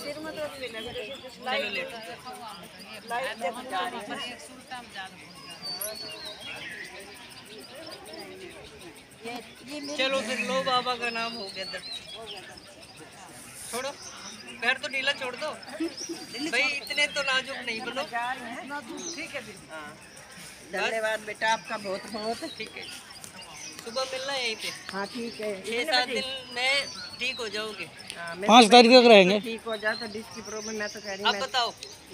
सिर में तो भी लग रही है। चलो लेट लाइट जब जा रही है। चलो फिर लो, बाबा का नाम हो गया दर्द। छोड़ो, पैर तो ढीला छोड़ दो भाई, इतने तो नाजुक नहीं बनो। ठीक है दीदी। हाँ धन्यवाद बेटा आपका बहुत बहुत। ठीक है, सुबह मिलना यहीं पे। हाँ ठीक है। 6-7 दिन में ठीक हो जाओगे। 5 तारीख तक रहेंगे। ठीक हो जाए तो डिस्क की प्रॉब्लम मैं तो कह रही अब बताओ,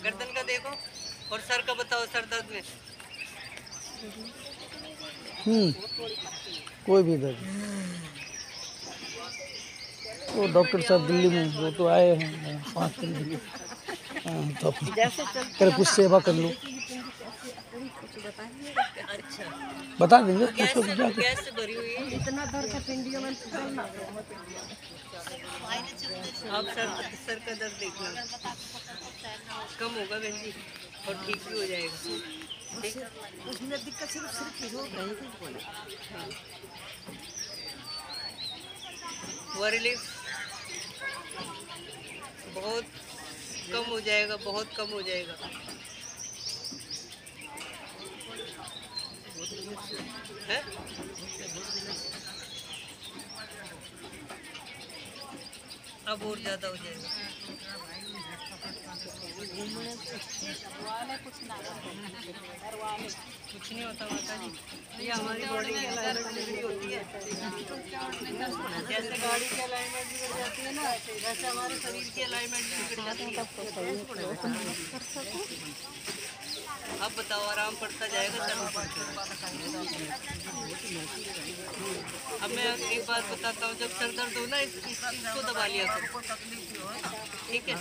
गर्दन का देखो और सर का बताओ, सर दर्द में। कोई भी दर्द। वो डॉक्टर साहब दिल्ली में वो तो आए हैं 5 दिन के लिए। तो कर कुछ सेवा कर लो। अच्छा, बता देंगे। गैस से भरी हुई है। इतना दर्द है पिंडियों में चलना। आप सर का दर्द देखना, कम होगा बहन जी और ठीक भी हो जाएगा। उसमें दिक्कत सिर्फ हो रही थी। वो रिलीफ बहुत कम हो जाएगा, बहुत कम हो जाएगा। है? अब और ज़्यादा हो जाएगा। कुछ नहीं होता माता जी, ये हमारी बॉडी की अलाइनमेंट बिगड़ी होती है। जैसे गाड़ी की अलाइनमेंट बिगड़ जाती है ना, वैसे हमारे शरीर की अलाइनमेंट बिगड़ जाती है। अब बताओ, आराम पड़ता जाएगा सर में पड़ता। अब मैं एक बात बताता हूँ, जब सर दर्द हो ना, इसको दबा लिया करो, ठीक है?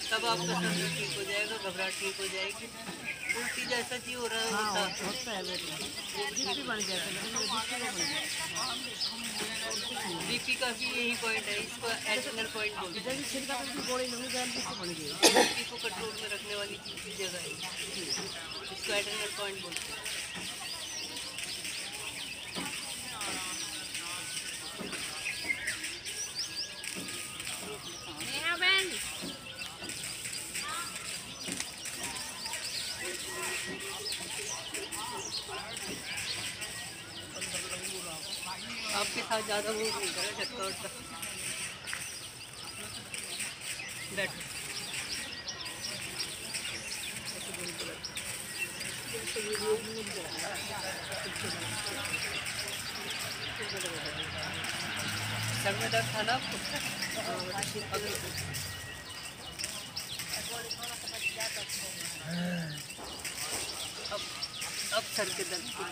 तब आपका सर दर्द ठीक हो जाएगा, घबराहट ठीक हो जाएगी। उल्टी जैसा जी हो रहा होता है, बीपी का भी यही पॉइंट है, इसको एडिशनल पॉइंट बोलते हैं। बीपी को कंट्रोल में रखने वाली चीज़ की जगह है, इसको एडिशनल पॉइंट बोलते हैं। आपके साथ ज़्यादा वो नहीं करा झटका उठका। बैठो। सर में दर्द था ना आपको? अब सर के दर्द की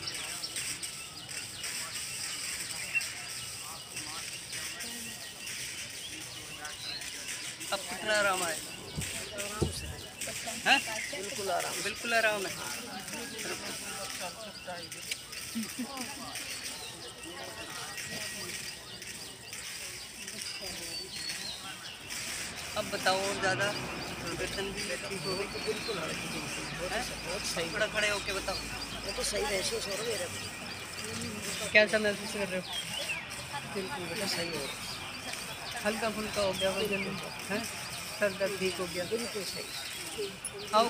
अब कितना आराम आए? हैं? बिल्कुल आराम है। अब बताओ, और ज़्यादा गर्दन ठीक हो गई? बिल्कुल सही। थोड़ा खड़े होके बताओ। वो तो सही महसूस हो रहा है। कैसा महसूस कर रहे हो? बिल्कुल बेटा सही हो। हल्का फुल्का हो गया वजन है, सर दर्द ठीक हो गया। बिल्कुल सही। आओ।